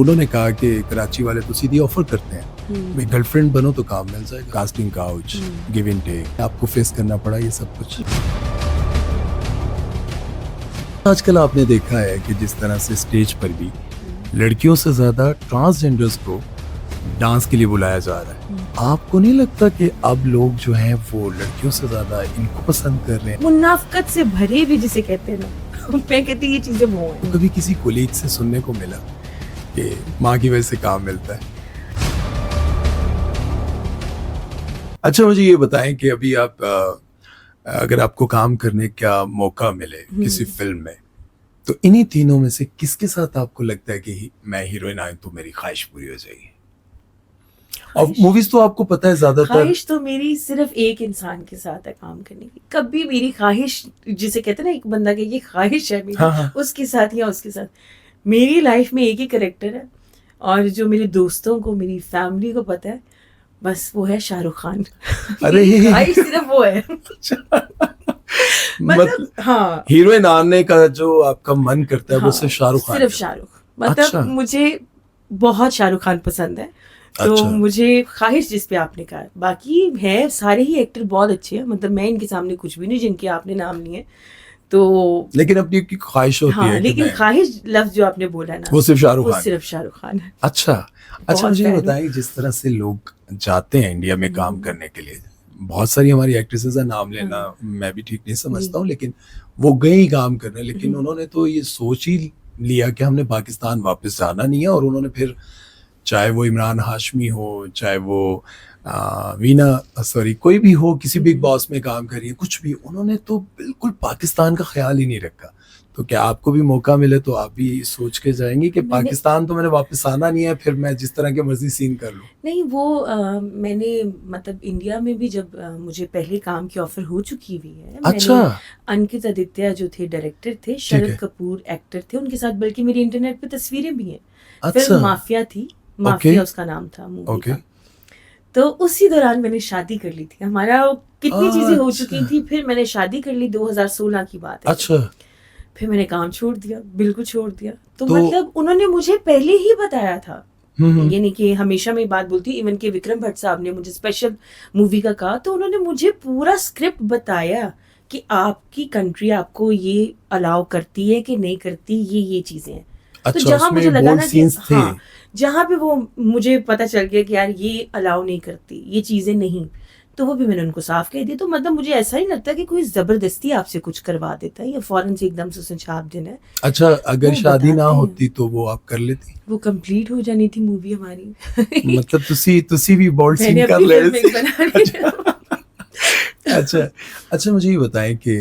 उन्होंने कहा कि कराची वाले तो सीधी ऑफर करते हैं, भाई गर्लफ्रेंड बनो तो काम मिल जाएगा, casting couch, give and take, आपको फेस करना पड़ा ये सब कुछ। आजकल आपने देखा है कि जिस तरह से स्टेज पर भी लड़कियों से ज्यादा ट्रांसजेंडर्स को डांस के लिए बुलाया जा रहा है, आपको नहीं लगता कि अब लोग जो हैं वो लड़कियों से ज्यादा इनको पसंद कर रहे हैं? मुनाफकत से भरे भी जिसे कहते हैं ना, मैं कहती ये चीजें वो हैं। कभी किसी कोलीग से सुनने को मिला कि माँ की वजह से काम मिलता है? अच्छा, मुझे ये बताएं कि अभी आप अगर आपको काम करने का मौका मिले किसी फिल्म में, तो इन्हीं तीनों में से किसके साथ आपको लगता है कि मैं हीरोइन आई तो मेरी ख्वाहिश पूरी हो जाएगी? और मूवीज तो आपको पता है ज्यादातर। ख्वाहिश तो मेरी सिर्फ एक इंसान के साथ है काम करने की। कभी मेरी ख्वाहिश, जिसे कहते हैं ना एक बंदा की ये ख्वाहिश है मेरी, हाँ। उसके साथ या उसके साथ। मेरी लाइफ में एक ही करेक्टर है, और जो मेरे दोस्तों को, मेरी फैमिली को पता है, बस वो है शाहरुख खान। अरे ख्वाहिश सिर्फ वो है। मतलब हाँ, हीरोइन आने का जो आपका मन करता है वो सिर्फ शाहरुख खान? सिर्फ शाहरुख। मतलब अच्छा। मुझे बहुत शाहरुख खान पसंद है, तो अच्छा। मुझे ख्वाहिश जिस पे आपने कहा, बाकी है सारे ही एक्टर बहुत अच्छे हैं, मतलब मैं इनके सामने कुछ भी नहीं जिनके आपने नाम लिए, तो लेकिन अपनी की ख्वाहिश होती है कि लेकिन मैं... ख्वाहिश लफ्ज जो आपने बोला ना, वो सिर्फ शाहरुख वो खान? सिर्फ शाहरुख खान है। अच्छा, मुझे ये बताइए, जिस तरह से लोग जाते हैं इंडिया में काम करने के लिए, बहुत सारी हमारी एक्ट्रेसेस का नाम लेना मैं भी ठीक नहीं समझता हूँ, लेकिन वो गई काम करने, लेकिन उन्होंने तो ये सोच ही लिया कि हमने पाकिस्तान वापस जाना नहीं है, और उन्होंने फिर चाहे वो इमरान हाशमी हो, चाहे वो वीना सॉरी कोई भी हो, किसी बिग बॉस में काम करिए, कुछ भी, उन्होंने तो बिल्कुल पाकिस्तान का ख्याल ही नहीं रखा। तो क्या आपको भी मौका मिले तो आप भी सोच के जाएंगे कि पाकिस्तान तो मैंने वापस आना नहीं है, फिर मैं जिस तरह की मर्जी सीन कर लूं? नहीं, वो मैंने मतलब इंडिया में भी जब मुझे पहले काम की ऑफर हो चुकी हुई है। अच्छा। मैंने अंकित आदित्य जो थे डायरेक्टर थे, शरद कपूर एक्टर थे, उनके साथ बल्कि मेरी इंटरनेट पे तस्वीरें भी हैं। अच्छा। फिल्म माफिया थी, माफिया उसका नाम था मूवी का। तो उसी दौरान मैंने शादी कर ली थी, हमारा कितनी चीजें हो चुकी थी, फिर मैंने शादी कर ली, 2016 की बात है। अच्छा। फिर मैंने काम छोड़ दिया, बिल्कुल छोड़ दिया। तो मतलब उन्होंने मुझे पहले ही बताया था, ये नहीं कि हमेशा मैं बात बोलती, इवन के विक्रम भट्ट साहब ने मुझे स्पेशल मूवी का कहा, तो उन्होंने मुझे पूरा स्क्रिप्ट बताया कि आपकी कंट्री आपको ये अलाउ करती है कि नहीं करती, ये चीजें हैं। अच्छा, तो जहां मुझे लगा ना कि हाँ, जहां पे वो मुझे पता चल गया कि यार ये अलाउ नहीं करती, ये चीजें नहीं, तो वो भी मैंने उनको साफ कह दिया। तो मतलब मुझे ऐसा नहीं लगता कि कोई जबरदस्ती आपसे कुछ करवा देता है या फौरन से एकदम से उसने छाप देना है। अच्छा, अगर शादी ना होती तो वो आप कर लेती? वो कंप्लीट हो जानी थी मूवी हमारी। मतलब तुसी भी बोल्ड सीन कर ले। अच्छा, मुझे ये बताएं कि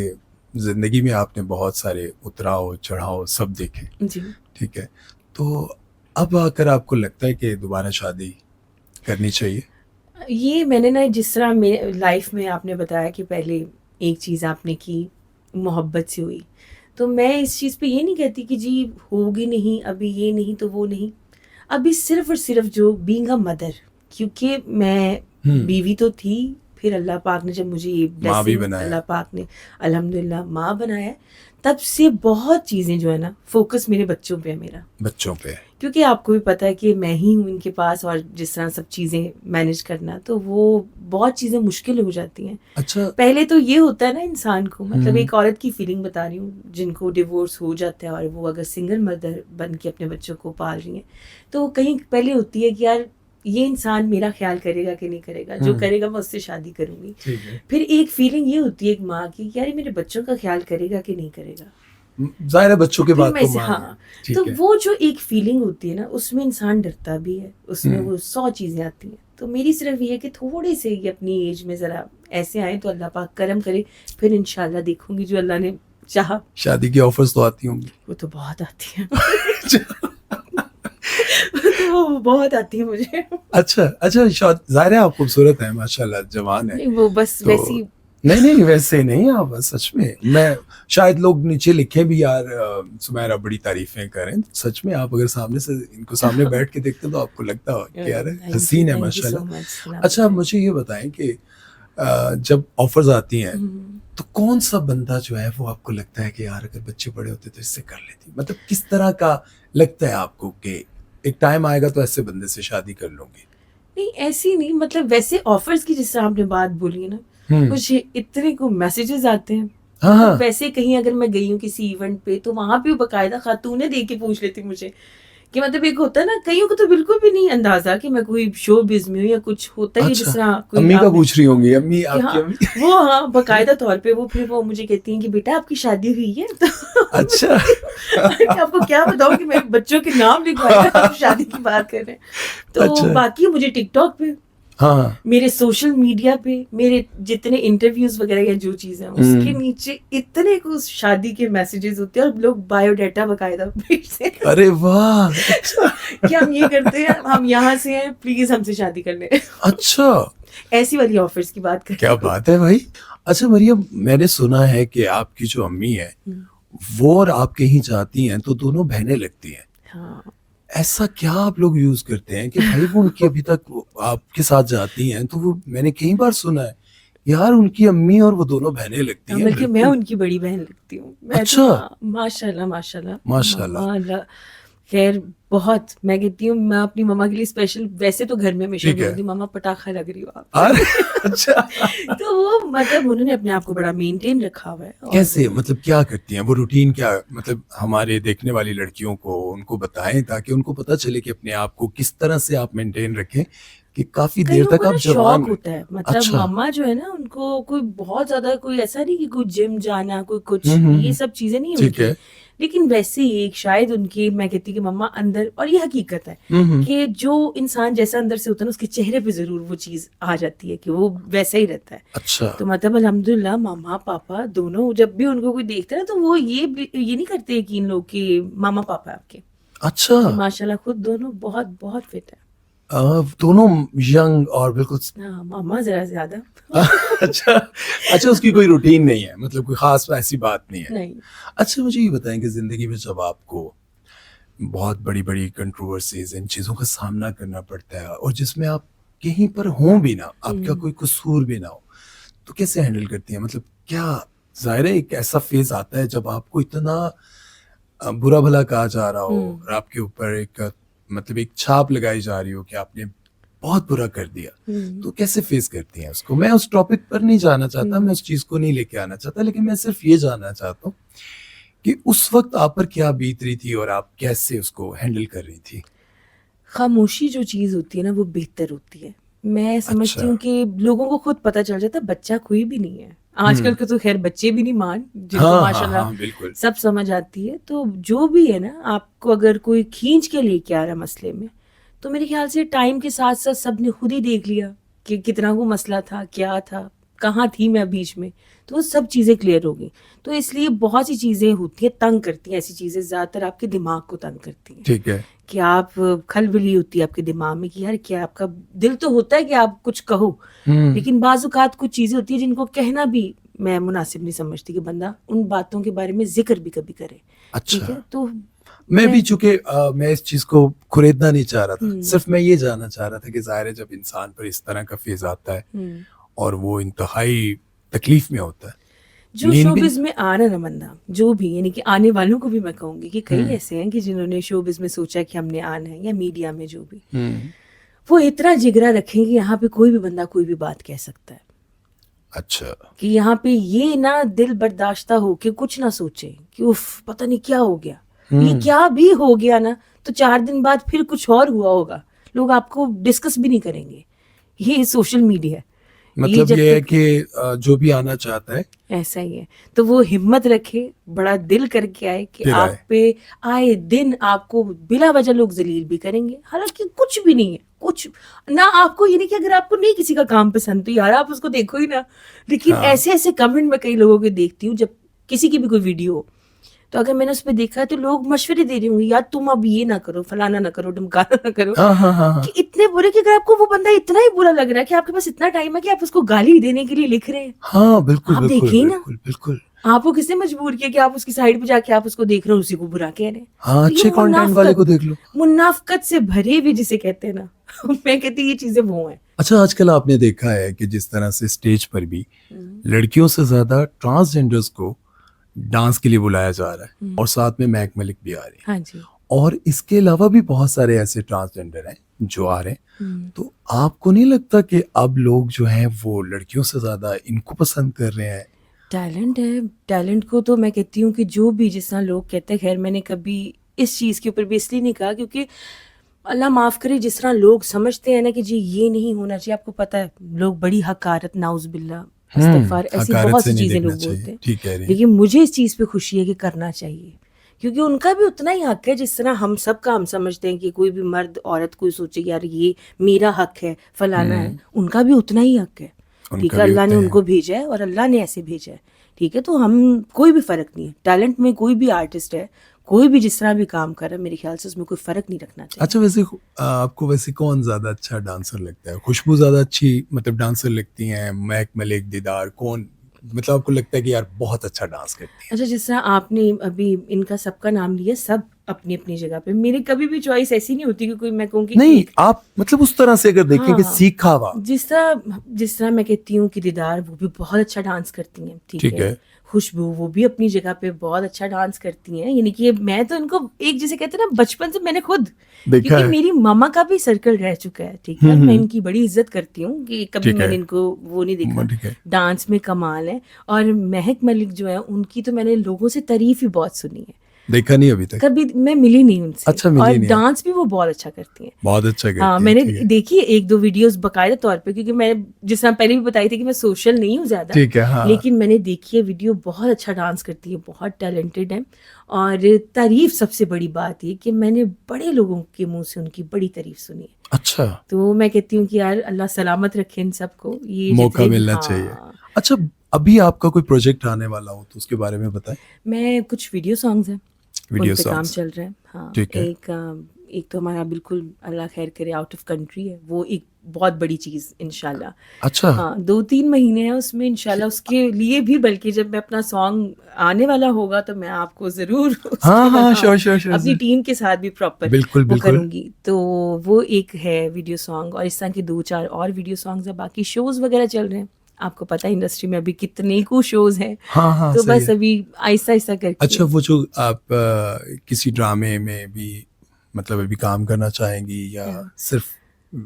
जिंदगी में आपने बहुत सारे उतराव चढ़ाव सब देखे जी, ठीक है, तो अब आकर आपको लगता है कि दोबारा शादी करनी चाहिए? ये मैंने ना, जिस तरह मेरे लाइफ में आपने बताया कि पहले एक चीज़ आपने की, मोहब्बत से हुई, तो मैं इस चीज़ पे ये नहीं कहती कि जी होगी नहीं, अभी ये नहीं तो वो नहीं, अभी सिर्फ और सिर्फ जो बीइंग अ मदर, क्योंकि मैं बीवी तो थी, फिर अल्लाह पाक ने जब मुझे माँ भी बनाया, अल्लाह पाक ने अल्हम्दुलिल्लाह माँ बनाया, तब से बहुत चीज़ें जो है ना, फोकस मेरे बच्चों पे है, मेरा बच्चों पे, क्योंकि आपको भी पता है कि मैं ही हूँ इनके पास, और जिस तरह सब चीज़ें मैनेज करना, तो वो बहुत चीज़ें मुश्किल हो जाती हैं। अच्छा, पहले तो ये होता है ना इंसान को, मतलब एक औरत की फीलिंग बता रही हूँ, जिनको डिवोर्स हो जाता है और वो अगर सिंगल मदर बन के अपने बच्चों को पाल रही हैं, तो कहीं पहले होती है कि यार ये इंसान मेरा ख्याल करेगा कि नहीं करेगा, जो करेगा मैं उससे शादी करूंगी। फिर एक फीलिंग ये होती है एक माँ की, यार मेरे बच्चों का ख्याल करेगा कि नहीं करेगा, जाहिर है बच्चों के बाद तो हाँ, तो वो जो एक फीलिंग होती है ना, उसमें इंसान डरता भी है, उसमें वो 100 चीजें आती हैं। तो मेरी सिर्फ ये है कि थोड़े से ये अपनी एज में जरा ऐसे आए तो अल्लाह पाक करम करे, फिर इंशाल्लाह देखूंगी जो अल्लाह ने चाहा। शादी की ऑफर्स तो आती होंगी? वो तो बहुत आती है। तो बहुत आती है मुझे। अच्छा, जाहिर है आप खूबसूरत है, माशाल्लाह, जवान है। नहीं, वो बस तो वैसी नहीं वैसे नहीं, आप सच में, मैं शायद लोग नीचे लिखे भी यार सुमैरा बड़ी तारीफें करें, सच में आप अगर सामने से इनको सामने बैठ के देखते तो आपको लगता हो कि यार हसीन है माशाल्लाह। अच्छा, आप मुझे ये बताएं कि जब ऑफर्स आती हैं तो कौन सा बंदा जो है वो आपको लगता है कि यार अगर बच्चे बड़े होते तो इससे कर लेती, मतलब किस तरह का लगता है आपको कि एक टाइम आएगा तो ऐसे बंदे से शादी कर लूंगी? नहीं ऐसी नहीं, मतलब वैसे ऑफर्स की जिससे आपने बात बोली है ना, मुझे इतने को मैसेजेस आते हैं। हाँ मतलब हाँ, वैसे कहीं अगर मैं गई हूँ किसी इवेंट पे तो वहां पे बकायदा खातूनें देख के पूछ लेती मुझे कि मतलब एक होता है ना, कईयों को तो बिल्कुल भी नहीं अंदाजा कि मैं कोई शो बिज में हूँ या कुछ होता ही है, जिस अच्छा, तरह कोई अम्मी का आपने पूछ रही होंगी, अम्मी कि आपकी हाँ, अम्मी? वो हाँ बाकायदा तौर पे वो फिर वो मुझे कहती हैं कि बेटा आपकी शादी हुई है तो अच्छा। अरे आपको क्या बताऊं कि मेरे बच्चों के नाम लिखवाए आप शादी की बात कर रहे हैं। तो अच्छा, बाकी मुझे टिकटॉक पे, हाँ, मेरे सोशल मीडिया पे, मेरे जितने इंटरव्यूज वगैरह या जो चीजें हैं उसके नीचे इतने कुछ शादी के मैसेजेस होते हैं और लोग बायोडाटा बकायदा भेजते हैं अरे वाह, अच्छा, कि हम ये करते हैं, हम यहाँ से हैं, प्लीज हमसे शादी कर लें। अच्छा, ऐसी वाली ऑफर्स की बात कर क्या बात है भाई। अच्छा मरियम, मैंने सुना है कि आपकी जो अम्मी है वो और आप कहीं जाती हैं तो दोनों बहनें लगती हैं। हाँ ऐसा क्या आप लोग यूज करते हैं कि भाई वो उनकी अभी तक आपके साथ जाती हैं तो वो, मैंने कई बार सुना है यार उनकी अम्मी और वो दोनों बहनें लगती हैं बल्कि मैं बिल्कुल। उनकी बड़ी बहन लगती हूँ, मैं तो अच्छा, हाँ माशाल्लाह माशाल्लाह। माशाल्लाह। मम्मा खैर बहुत, मैं कहती हूँ मैं अपनी मम्मा के लिए स्पेशल, वैसे तो घर में हमेशा ठीक है। बोलती हूँ मम्मा पटाखा लग रही हो आप। अरे अच्छा, तो वो मतलब उन्होंने अपने आप को बड़ा मेंटेन रखा हुआ है और कैसे, मतलब क्या करती हैं वो, रूटीन क्या, मतलब हमारे देखने वाली लड़कियों को उनको बताएं ताकि उनको पता चले कि अपने आप को किस तरह से आप मेंटेन रखें कि काफी देर कईयों तक को आप ना जवान शौक रहें। होता है, मतलब अच्छा, मम्मा जो है ना उनको कोई बहुत ज्यादा कोई ऐसा नहीं कि कोई जिम जाना कोई कुछ ये सब चीजें नहीं है ठीक उनकी, है। लेकिन वैसे ही एक शायद उनकी, मैं कहती कि मम्मा अंदर, और ये हकीकत है कि जो इंसान जैसा अंदर से होता है ना उसके चेहरे पे जरूर वो चीज आ जाती है कि वो वैसा ही रहता है। अच्छा, तो मतलब अल्हम्दुलिल्लाह मम्मा पापा दोनों जब भी उनको कोई देखता है ना तो वो ये नहीं करते यकीन लोग कि मामा पापा आपके, अच्छा, कि माशाल्लाह खुद दोनों बहुत बहुत फिट है। दोनों यंग और बिल्कुल। हाँ मामा जरा ज्यादा। अच्छा, अच्छा, उसकी कोई रूटीन नहीं है, मतलब कोई खास ऐसी बात नहीं है। नहीं अच्छा मुझे ये बताएं कि जिंदगी में जब आपको बहुत बड़ी बड़ी कंट्रोवर्सीज, इन चीज़ों का सामना करना पड़ता है और जिसमें आप कहीं पर हों भी ना, आपका कोई कसूर भी ना हो, तो कैसे हैंडल करती हैं, मतलब क्या, जाहिर है एक ऐसा फेज आता है जब आपको इतना बुरा भला कहा जा रहा हो और आपके ऊपर एक मतलब एक छाप लगाई जा रही हो कि आपने बहुत बुरा कर दिया, तो कैसे फेस करती हैं उसको? मैं उस टॉपिक पर नहीं जाना चाहता, मैं उस चीज को नहीं लेके आना चाहता, लेकिन मैं सिर्फ ये जानना चाहता हूँ कि उस वक्त आप पर क्या बीत रही थी और आप कैसे उसको हैंडल कर रही थी। खामोशी जो चीज होती है ना वो बेहतर होती है। मैं समझती अच्छा, हूँ कि लोगों को खुद पता चल जाता है बच्चा कोई भी नहीं है, आजकल के तो खैर बच्चे भी नहीं मान, जिनको हाँ हाँ माशाल्लाह हाँ, बिल्कुल। सब समझ आती है। तो जो भी है ना, आपको अगर कोई खींच के लेके आ रहा है मसले में, तो मेरे ख्याल से टाइम के साथ साथ सबने खुद ही देख लिया कि कितना वो मसला था, क्या था, कहाँ थी मैं बीच में, तो वो सब चीज़ें क्लियर होगी। तो इसलिए बहुत सी चीज़ें होती हैं, तंग करती हैं, ऐसी चीज़ें ज़्यादातर आपके दिमाग को तंग करती हैं ठीक है। कि आप खलबली होती है आपके दिमाग में कि यार क्या, आपका दिल तो होता है कि आप कुछ कहो, लेकिन बाजुकात कुछ चीज़ें होती है जिनको कहना भी मैं मुनासिब नहीं समझती कि बंदा उन बातों के बारे में जिक्र भी कभी करे। अच्छा, ठीक है, तो मैं भी चूंकि मैं इस चीज को खुरेदना नहीं चाह रहा था, हम्म, सिर्फ मैं ये जानना चाह रहा था कि जाहिर है जब इंसान पर इस तरह का फेज आता है और वो इंतहाई तकलीफ में होता है, जो नींद भी। शोबिज में आ रहा ना बंदा, जो भी यानी कि आने वालों को भी मैं कहूंगी कि कई ऐसे हैं कि जिन्होंने शोबिज में सोचा कि हमने आना है, या मीडिया में जो भी, वो इतना जिगरा रखें कि यहाँ पे कोई भी बंदा कोई भी बात कह सकता है, अच्छा, कि यहाँ पे ये ना दिल बर्दाश्ता हो कि कुछ ना सोचे कि उफ पता नहीं क्या हो गया, ये क्या भी हो गया ना तो 4 दिन बाद फिर कुछ और हुआ होगा, लोग आपको डिस्कस भी नहीं करेंगे। ये सोशल मीडिया है, ये मतलब जब ये है तक कि जो भी आना चाहता है ऐसा ही है, तो वो हिम्मत रखे, बड़ा दिल करके आए कि फिर आप आए। पे आए दिन आपको बिला वजह लोग जलील भी करेंगे, हालांकि कुछ भी नहीं है, कुछ ना आपको, ये नहीं कि अगर आपको नहीं किसी का काम पसंद तो यार आप उसको देखो ही ना, लेकिन हाँ, ऐसे ऐसे कमेंट मैं कई लोगों के देखती हूँ जब किसी की भी कोई वीडियो हो, तो अगर मैंने उस पर देखा है तो लोग मशवरे दे रही होंगे यार तुम अब ये ना करो, फलाना ना करो, ढमकाना ना करो, हाँ हाँ हाँ हाँ, कि इतने बुरे कि अगर आपको वो बंदा इतना ही बुरा लग रहा है कि आपके पास इतना टाइम है कि आप उसको गाली देने के लिए लिख रहे हैं, हाँ, बिल्कुल आप बिल्कुल देखिए ना, बिल्कुल बिल्कुल। आपको किसने मजबूर किया कि आप उसकी साइड पे जाके आप उसको देख रहे हो, उसी को बुरा कह रहे हैं। हाँ, तो ये अच्छे कंटेंट वाले को देख लो। मुनाफकत से भरे हुए जिसे कहते हैं ना मैं कहती हूँ ये चीजें वो हैं। अच्छा, आजकल आपने देखा है कि जिस तरह से स्टेज पर भी लड़कियों से ज्यादा ट्रांसजेंडर्स को डांस के लिए बुलाया जा रहा है और साथ में महक मलिक भी आ रही है, हाँ जी, और इसके अलावा भी बहुत सारे ऐसे ट्रांसजेंडर हैं जो आ रहे हैं। हम्म। तो आपको नहीं लगता कि अब लोग जो हैं वो लड़कियों से ज्यादा इनको पसंद कर रहे हैं? टैलेंट है, टैलेंट को तो मैं कहती हूँ कि जो भी जिस तरह लोग कहते हैं, खैर मैंने कभी इस चीज़ के ऊपर भी इसलिए नहीं कहा क्योंकि अल्लाह माफ़ करे, जिस तरह लोग समझते हैं ना कि जी ये नहीं होना चाहिए, आपको पता है लोग बड़ी हकारत, नाउज़ुबिल्लाह, अस्तगफार, ऐसी हकारत बहुत से सी नहीं चीज़ें देखना लोग चाहिए, बोलते हैं। ठीक कह रही हैं। लेकिन मुझे इस चीज़ पे खुशी है कि करना चाहिए, क्योंकि उनका भी उतना ही हक है जिस तरह हम सब का हम समझते हैं कि कोई भी मर्द औरत कोई सोचे यार ये मेरा हक है, फलाना है, उनका भी उतना ही हक है। ठीक उनका है, भी अल्लाह ने उतना ही उनको भेजा है और अल्लाह ने ऐसे भेजा है। ठीक है, तो हम कोई भी फ़र्क नहीं है, टैलेंट में कोई भी आर्टिस्ट है, कोई भी जिस तरह भी काम कर रहा है, मेरे ख्याल से उसमें कोई फ़र्क नहीं रखना चाहिए। अच्छा, वैसे आपको वैसे कौन ज्यादा अच्छा डांसर लगता है? खुशबू ज्यादा अच्छी मतलब डांसर लगती हैं, महक मलिक, दीदार, कौन मतलब आपको लगता है कि यार बहुत अच्छा डांस करती है? अच्छा, जिस तरह आपने अभी इनका सबका नाम लिया, सब अपनी अपनी जगह पे, मेरी कभी भी चॉइस ऐसी नहीं होती कि कोई मैं कहूँ कि नहीं, आप मतलब उस तरह से अगर देखें कि हाँ, सीखा हुआ, जिस तरह मैं कहती हूँ कि दीदार वो भी बहुत अच्छा डांस करती हैं, ठीक ठीक है। है। खुशबू वो भी अपनी जगह पे बहुत अच्छा डांस करती हैं, यानी कि मैं तो इनको एक जैसे कहते हैं ना, बचपन से मैंने खुद, देखा क्योंकि है। मेरी मामा का भी सर्कल रह चुका है, ठीक है, और मैं हम्म, इनकी बड़ी इज्जत करती हूँ कि कभी ठीक है। मैंने इनको वो नहीं देखा, ठीक है। डांस में कमाल है। और महक मलिक जो है, उनकी तो मैंने लोगों से तारीफ ही बहुत सुनी है, देखा नहीं अभी तक? कभी मैं मिली नहीं उनसे, अच्छा, मिली और नहीं आप? डांस भी वो बहुत अच्छा करती हैं। बहुत अच्छा हाँ, करती है, मैंने ठीक है। देखी है एक दो वीडियोस बकायदा तौर पे, क्योंकि मैं जिस तरह पहले भी बताई थी कि मैं सोशल नहीं हूँ ज्यादा, ठीक है, हाँ। लेकिन मैंने देखी है वीडियो, बहुत अच्छा डांस करती है, बहुत टैलेंटेड है। और तारीफ सबसे बड़ी बात ये कि मैंने बड़े लोगों के मुंह से उनकी बड़ी तारीफ सुनी है। अच्छा, तो मैं कहती हूँ कि यार अल्लाह सलामत रखे इन सबको, ये मौका जितने भी, मिलना चाहिए। हाँ। अच्छा, अभी आपका कोई प्रोजेक्ट आने वाला हो तो उसके बारे में बताएं। मैं कुछ वीडियो सॉन्ग्स हैं उन वीडियो पे काम सॉन्ग्स, चल रहा है, हाँ। ठीक है। एक तो हमारा बिल्कुल अल्लाह खैर करे आउट ऑफ कंट्री है, वो एक बहुत बड़ी चीज़ इंशाल्लाह। अच्छा, हाँ, 2-3 महीने हैं उसमें इंशाल्लाह, उसके लिए भी बल्कि जब मैं अपना सॉन्ग आने वाला होगा तो मैं आपको ज़रूर हाँ उसके बाद, हाँ, हाँ, श्योर श्योर श्योर अपनी टीम के साथ भी प्रॉपर बिल्कुल वो बिल्कुल। करूँगी। तो वो एक है वीडियो सॉन्ग, और इस तरह के 2-4 और वीडियो सॉन्ग्स हैं। बाकी शोज़ वगैरह चल रहे हैं, आपको पता है इंडस्ट्री में अभी कितने को शोज़ हैं, हाँ हाँ, तो सही बस है। अभी आहिस्ता-आहिस्ता करके। अच्छा, वो जो आप किसी ड्रामे में भी मतलब अभी काम करना चाहेंगी या सिर्फ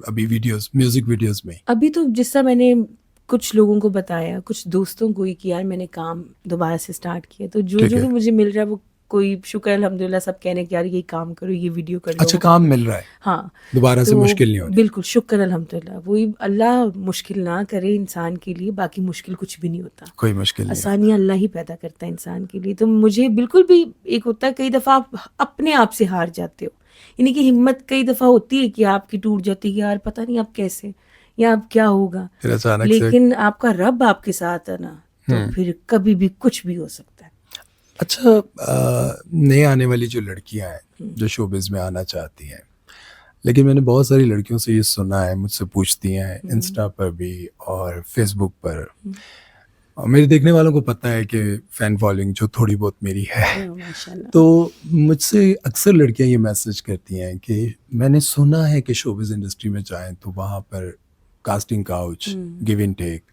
अभी वीडियोस, म्यूजिक वीडियोस में? अभी तो जिस तरह मैंने कुछ लोगों को बताया, कुछ दोस्तों को ही, कि यार मैंने काम दोबारा से स्टार्ट किया, तो जो ठीक जो है। भी मुझे मिल रहा है वो, कोई शुक्र अल्हम्दुलिल्लाह, सब कह रहे हैं कि यार ये काम करो, ये वीडियो कर लो, अच्छा, वो कर काम लो। मिल रहा है, हाँ, दोबारा से तो मुश्किल नहीं हो रही। बिल्कुल शुक्र अल्हम्दुलिल्लाह, वही अल्लाह मुश्किल ना करे इंसान के लिए, बाकी मुश्किल कुछ भी नहीं होता, कोई मुश्किल नहीं होता। आसानियाँ अल्लाह ही पैदा करता है इंसान के लिए। तो मुझे बिल्कुल भी एक होता है, कई दफ़ा आप अपने आप से हार जाते हो, यानी कि हिम्मत कई दफ़ा होती है कि आपकी टूट जाती है कि यार पता नहीं अब कैसे, या अब क्या होगा, फिर अचानक से। लेकिन आपका रब आपके साथ है ना, तो फिर कभी भी कुछ भी हो सकता है। अच्छा, नए आने वाली जो लड़कियां हैं जो शोबिज में आना चाहती हैं, लेकिन मैंने बहुत सारी लड़कियों से ये सुना है, मुझसे पूछती हैं इंस्टा पर भी और फेसबुक पर, और मेरे देखने वालों को पता है कि फैन फॉलोइंग जो थोड़ी बहुत मेरी है, माशाल्लाह। तो मुझसे अक्सर लड़कियां ये मैसेज करती हैं कि मैंने सुना है कि शोबिज इंडस्ट्री में जाएं तो वहाँ पर casting couch, give and take,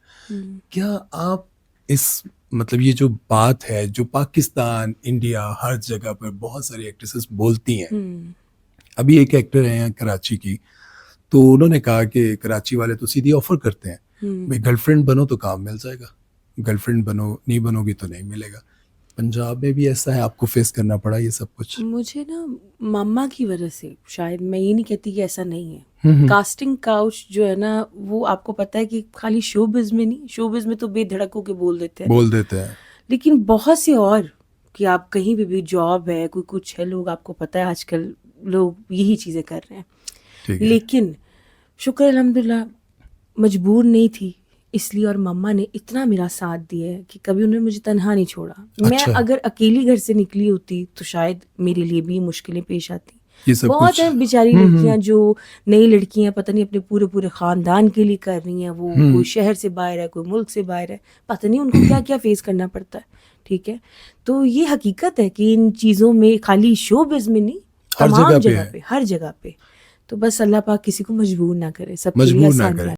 क्या आप इस मतलब ये जो बात है जो पाकिस्तान, इंडिया, हर जगह पर बहुत सारी एक्ट्रेसेस बोलती हैं, अभी एक एक्टर है यहाँ कराची की, तो उन्होंने कहा कि कराची वाले तो सीधी ऑफर करते हैं, भाई गर्लफ्रेंड बनो तो काम मिल जाएगा, गर्लफ्रेंड बनो, नहीं बनोगी तो नहीं मिलेगा। पंजाब में भी ऐसा है, आपको फेस करना पड़ा ये सब कुछ? मुझे ना मम्मा की वजह से, शायद, मैं ये नहीं कहती कि ऐसा नहीं है, कास्टिंग काउच जो है ना, वो आपको पता है कि खाली शोबिज में नहीं, शोबिज में तो बेधड़क होके बोल देते हैं, लेकिन बहुत से और, कि आप कहीं भी जॉब है, कोई कुछ है, लोग, आपको पता है आजकल लोग यही चीज़ें कर रहे हैं, लेकिन शुक्र अल्हम्दुलिल्लाह मजबूर नहीं थी इसलिए, और मम्मा ने इतना मेरा साथ दिया है कि कभी उन्होंने मुझे तन्हा नहीं छोड़ा। मैं अगर अकेली घर से निकली होती तो शायद मेरे लिए भी मुश्किलें पेश आती। बहुत हैं बेचारी लड़कियां जो नई लड़कियां हैं, पता नहीं अपने पूरे पूरे ख़ानदान के लिए कर रही हैं, वो कोई शहर से बाहर है, कोई मुल्क से बाहर है, पता नहीं उनको क्या क्या फेस करना पड़ता है, ठीक है। तो ये हकीकत है कि इन चीज़ों में, खाली शोबिज़ में नहीं, तमाम जगह पे, हर जगह पे, तो बस अल्लाह पाक किसी को मजबूर ना करे, सबके लिए आसानियाँ